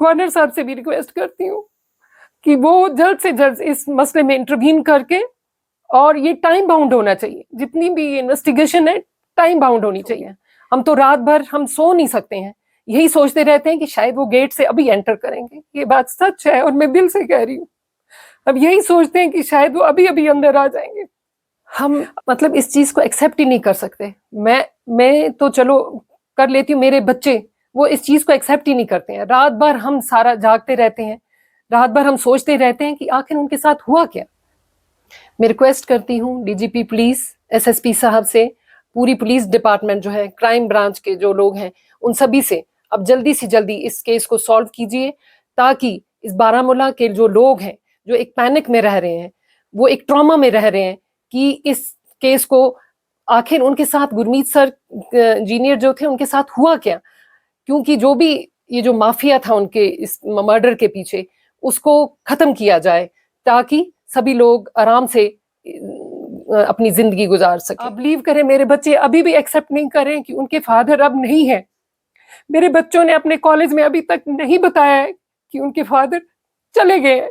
Governor साहब से भी रिक्वेस्ट करती हूँ कि वो जल्द से जल्द इस मसले में इंटरवीन करके, और ये टाइम बाउंड होना चाहिए, जितनी भी इन्वेस्टिगेशन है टाइम बाउंड होनी चाहिए। हम तो रात भर हम सो नहीं सकते हैं, यही सोचते रहते हैं कि शायद वो गेट से अभी एंटर करेंगे। ये बात सच है और मैं दिल से कह रही हूँ। अब यही सोचते हैं कि शायद वो अभी अभी अंदर आ जाएंगे। हम मतलब इस चीज को एक्सेप्ट ही नहीं कर सकते। मैं तो चलो कर लेती हूँ, मेरे बच्चे वो इस चीज को एक्सेप्ट ही नहीं करते हैं। रात भर हम सारा जागते रहते हैं, रात भर हम सोचते रहते हैं कि आखिर उनके साथ हुआ क्या। मैं रिक्वेस्ट करती हूँ डीजीपी पुलिस, एसएसपी साहब से, पूरी पुलिस डिपार्टमेंट जो है, क्राइम ब्रांच के जो लोग हैं, उन सभी से अब जल्दी से जल्दी इस केस को सॉल्व कीजिए, ताकि इस बारामूला के जो लोग हैं, जो एक पैनिक में रह रहे हैं, वो एक ट्रॉमा में रह रहे हैं कि इस केस को आखिर उनके साथ गुरमीत सर जूनियर जो थे उनके साथ हुआ क्या। क्योंकि जो भी ये जो माफिया था उनके इस मर्डर के पीछे, उसको खत्म किया जाए, ताकि सभी लोग आराम से अपनी जिंदगी गुजार सके। आप बिलीव करें, मेरे बच्चे अभी भी एक्सेप्ट नहीं कर रहे हैं कि उनके फादर अब नहीं है। मेरे बच्चों ने अपने कॉलेज में अभी तक नहीं बताया है कि उनके फादर चले गए हैं।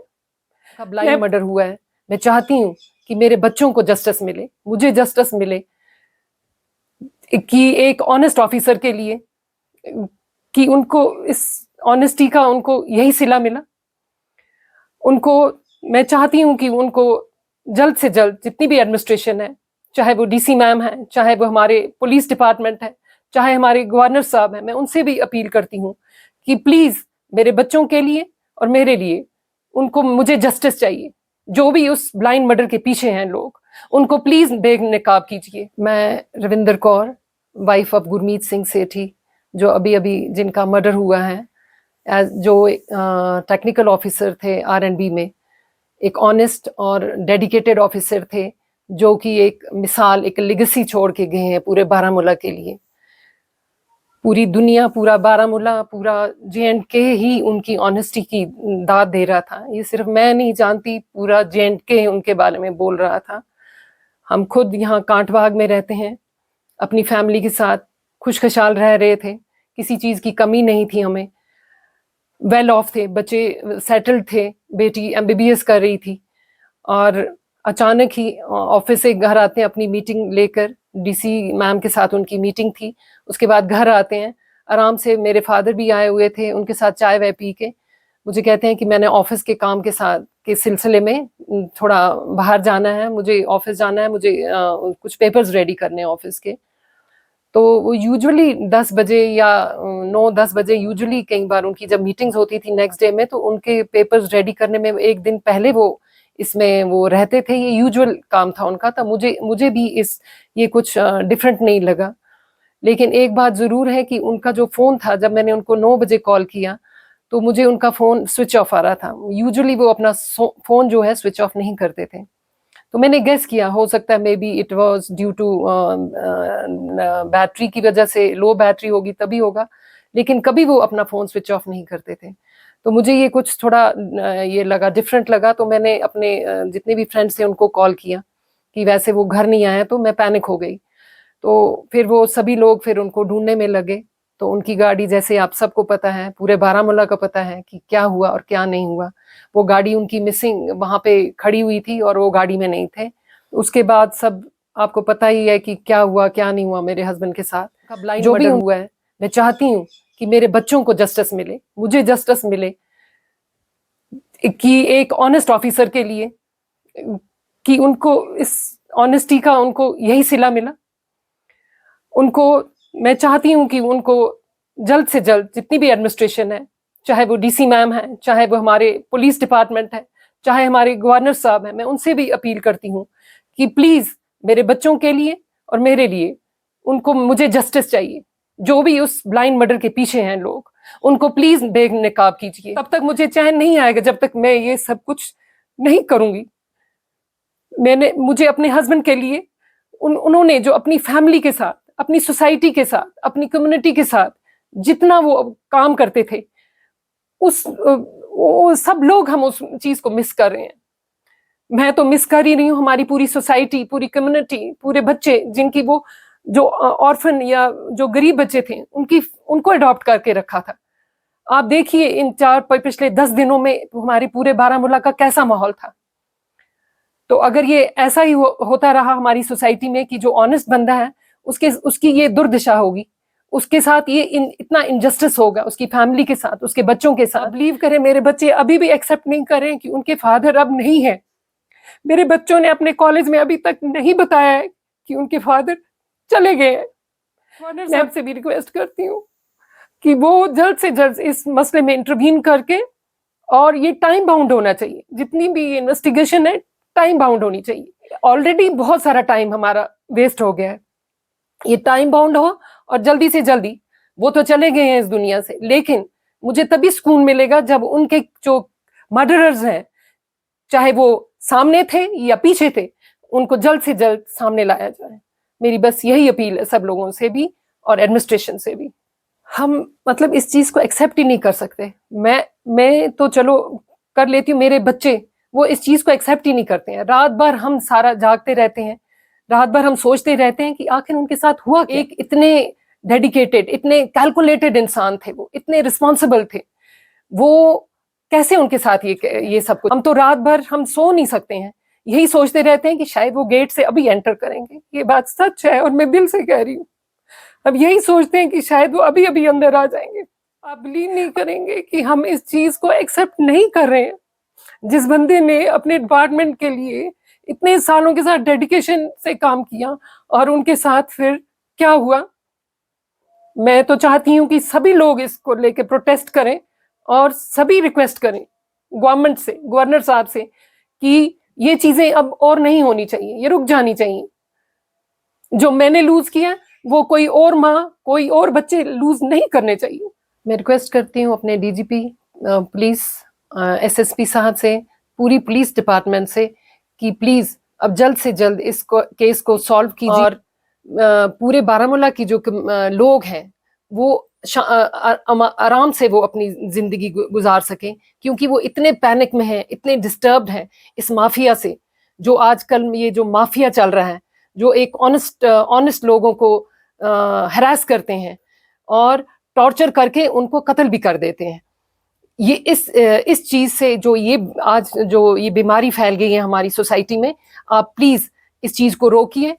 कब लाइन मर्डर हुआ है। मैं चाहती हूँ कि मेरे बच्चों को जस्टिस मिले, मुझे जस्टिस मिले, कि एक ऑनेस्ट ऑफिसर के लिए, कि उनको इस ऑनेस्टी का उनको यही सिला मिला। उनको मैं चाहती हूँ कि उनको जल्द से जल्द जितनी भी एडमिनिस्ट्रेशन है, चाहे वो डीसी मैम है, चाहे वो हमारे पुलिस डिपार्टमेंट है, चाहे हमारे गवर्नर साहब हैं, मैं उनसे भी अपील करती हूँ कि प्लीज मेरे बच्चों के लिए और मेरे लिए उनको, मुझे जस्टिस चाहिए। जो भी उस ब्लाइंड मर्डर के पीछे हैं लोग, उनको प्लीज बेनकाब कीजिए। मैं रविंदर कौर, वाइफ ऑफ गुरमीत सिंह सेठी, जो अभी अभी जिनका मर्डर हुआ है, जो टेक्निकल ऑफिसर थे आरएनबी में, एक ऑनेस्ट और डेडिकेटेड ऑफिसर थे, जो कि एक मिसाल, एक लेगेसी छोड़ के गए हैं पूरे बारामूला के लिए। पूरी दुनिया, पूरा बारामूला, पूरा जे.एंड.के ही उनकी ऑनेस्टी की दाद दे रहा था। ये सिर्फ मैं नहीं जानती, पूरा जे.एंड.के उनके बारे में बोल रहा था। हम खुद यहाँ कांटबाग में रहते हैं, अपनी फैमिली के साथ खुशखुशाल रह रहे थे, किसी चीज की कमी नहीं थी हमें, वेल ऑफ थे, बच्चे सेटल्ड थे, बेटी एमबीबीएस कर रही थी, और अचानक ही ऑफिस से घर आते हैं अपनी मीटिंग लेकर, डीसी मैम के साथ उनकी मीटिंग थी, उसके बाद घर आते हैं आराम से। मेरे फादर भी आए हुए थे, उनके साथ चाय वाय पी के मुझे कहते हैं कि मैंने ऑफिस के काम के साथ के सिलसिले में थोड़ा बाहर जाना है, मुझे ऑफिस जाना है, मुझे कुछ पेपर्स रेडी करने हैं ऑफिस के। तो वो यूजुअली 10 बजे या 9-10 बजे यूजुअली कई बार उनकी जब मीटिंग्स होती थी नेक्स्ट डे में, तो उनके पेपर्स रेडी करने में एक दिन पहले वो इसमें वो रहते थे। ये यूजुअल काम था उनका। तो मुझे भी ये कुछ डिफरेंट नहीं लगा। लेकिन एक बात जरूर है कि उनका जो फोन था, जब मैंने उनको 9 बजे कॉल किया तो मुझे उनका फोन स्विच ऑफ आ रहा था। यूजुअली वो अपना फोन जो है स्विच ऑफ नहीं करते थे। तो मैंने गेस किया, हो सकता है maybe it was due to battery की वजह से, लो बैटरी होगी तभी होगा, लेकिन कभी वो अपना फोन स्विच ऑफ नहीं करते थे। तो मुझे ये कुछ थोड़ा ये लगा, डिफरेंट लगा। तो मैंने अपने जितने भी फ्रेंड्स थे उनको कॉल किया कि वैसे वो घर नहीं आया, तो मैं पैनिक हो गई। तो फिर वो सभी लोग फिर उनको ढूंढने में लगे। तो उनकी गाड़ी, जैसे आप सबको पता है, पूरे बारामूला का पता है कि क्या हुआ और क्या नहीं हुआ, वो गाड़ी उनकी मिसिंग वहां पे खड़ी हुई थी और वो गाड़ी में नहीं थे। उसके बाद सब आपको पता ही है कि क्या हुआ क्या नहीं हुआ मेरे हस्बैंड के साथ। जो भी हुआ है, मैं चाहती हूँ कि मेरे बच्चों को जस्टिस मिले, मुझे जस्टिस मिले, कि एक ऑनेस्ट ऑफिसर के लिए, कि उनको इस ऑनेस्टी का उनको यही सिला मिला। उनको मैं चाहती हूँ कि उनको जल्द से जल्द जितनी भी एडमिनिस्ट्रेशन है, चाहे वो डीसी मैम है, चाहे वो हमारे पुलिस डिपार्टमेंट है, चाहे हमारे गवर्नर साहब हैं, मैं उनसे भी अपील करती हूँ कि प्लीज मेरे बच्चों के लिए और मेरे लिए उनको, मुझे जस्टिस चाहिए। जो भी उस ब्लाइंड मर्डर के पीछे हैं लोग, उनको प्लीज बेनकाब कीजिए। तब तक मुझे चैन नहीं आएगा जब तक मैं ये सब कुछ नहीं करूंगी। मुझे अपने हस्बैंड के लिए, उन्होंने जो अपनी फैमिली के साथ, अपनी सोसाइटी के साथ, अपनी कम्युनिटी के साथ जितना वो काम करते थे, वो सब लोग हम उस चीज को मिस कर रहे हैं। मैं तो मिस कर ही रही हूँ, हमारी पूरी सोसाइटी, पूरी कम्युनिटी, पूरे बच्चे जिनकी वो जो ऑर्फन या जो गरीब बच्चे थे, उनको अडॉप्ट करके रखा था। आप देखिए इन पिछले 10 दिनों में हमारे पूरे बारामूला का कैसा माहौल था। तो अगर ये ऐसा ही होता रहा हमारी सोसाइटी में कि जो ऑनेस्ट बंदा है उसकी ये दुर्दशा होगी, उसके साथ ये इतना इनजस्टिस होगा, उसकी फैमिली के साथ, उसके बच्चों के साथ। बिलीव करें, मेरे बच्चे अभी भी एक्सेप्ट नहीं करें कि उनके फादर अब नहीं है। मेरे बच्चों ने अपने कॉलेज में अभी तक नहीं बताया है कि उनके फादर चले गए हैं। मैं आपसे भी रिक्वेस्ट करती हूँ कि वो जल्द से जल्द इस मसले में इंटरवीन करके, और ये टाइम बाउंड होना चाहिए, जितनी भी इन्वेस्टिगेशन है टाइम बाउंड होनी चाहिए। ऑलरेडी बहुत सारा टाइम हमारा वेस्ट हो गया है, ये टाइम बाउंड हो और जल्दी से जल्दी। वो तो चले गए हैं इस दुनिया से, लेकिन मुझे तभी सुकून मिलेगा जब उनके जो मर्डरर्स हैं, चाहे वो सामने थे या पीछे थे, उनको जल्द से जल्द सामने लाया जाए। मेरी बस यही अपील है सब लोगों से भी और एडमिनिस्ट्रेशन से भी। हम मतलब इस चीज को एक्सेप्ट ही नहीं कर सकते। मैं तो चलो कर लेती हूँ, मेरे बच्चे वो इस चीज को एक्सेप्ट ही नहीं करते हैं। रात भर हम सारा जागते रहते हैं, रात भर हम सोचते रहते हैं कि आखिर उनके साथ हुआ क्या। एक इतने डेडिकेटेड, इतने कैलकुलेटेड इंसान थे, वो इतने रिस्पॉन्सिबल थे, वो कैसे उनके साथ ये सब कुछ। हम तो रात भर हम सो नहीं सकते हैं, यही सोचते रहते हैं कि शायद वो गेट से अभी एंटर करेंगे। ये बात सच है और मैं दिल से कह रही हूँ। अब यही सोचते हैं कि शायद वो अभी अभी अंदर आ जाएंगे। आप बिलीव नहीं करेंगे कि हम इस चीज को एक्सेप्ट नहीं कर रहे हैं। जिस बंदे ने अपने डिपार्टमेंट के लिए इतने सालों के साथ डेडिकेशन से काम किया और उनके साथ फिर क्या हुआ। मैं तो चाहती हूँ कि सभी लोग इसको लेके प्रोटेस्ट करें और सभी रिक्वेस्ट करें गवर्नमेंट से, गवर्नर साहब से, कि ये चीजें अब और नहीं होनी चाहिए, ये रुक जानी चाहिए। जो मैंने लूज किया वो कोई और माँ, कोई और बच्चे लूज नहीं करने चाहिए। मैं रिक्वेस्ट करती हूँ अपने डीजीपी पुलिस, एसएसपी साहब से, पूरी पुलिस डिपार्टमेंट से कि प्लीज अब जल्द से जल्द इस केस को सॉल्व कीजिए और पूरे बारामूला की जो लोग हैं वो आराम से वो अपनी जिंदगी गुजार सकें, क्योंकि वो इतने पैनिक में हैं, इतने डिस्टर्ब्ड हैं इस माफिया से। जो आजकल ये जो माफिया चल रहा है, जो एक ऑनेस्ट लोगों को हरास करते हैं और टॉर्चर करके उनको कत्ल भी कर देते हैं। ये इस चीज से जो ये आज जो ये बीमारी फैल गई है हमारी सोसाइटी में, आप प्लीज इस चीज को रोकिए।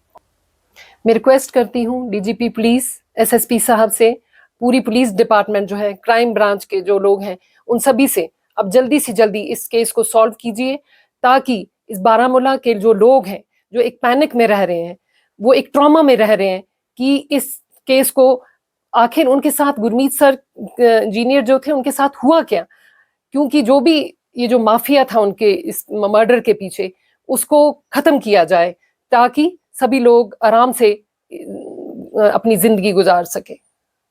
मैं रिक्वेस्ट करती हूँ डीजीपी पुलिस, एसएसपी साहब से, पूरी पुलिस डिपार्टमेंट जो है, क्राइम ब्रांच के जो लोग हैं, उन सभी से अब जल्दी से जल्दी इस केस को सॉल्व कीजिए, ताकि इस बारामूला के जो लोग हैं, जो एक पैनिक में रह रहे हैं, वो एक ट्रॉमा में रह रहे हैं कि इस केस को आखिर उनके साथ गुरमीत सर जूनियर जो थे उनके साथ हुआ क्या। क्योंकि जो भी ये जो माफिया था उनके इस मर्डर के पीछे, उसको खत्म किया जाए ताकि सभी लोग आराम से अपनी जिंदगी गुजार सके।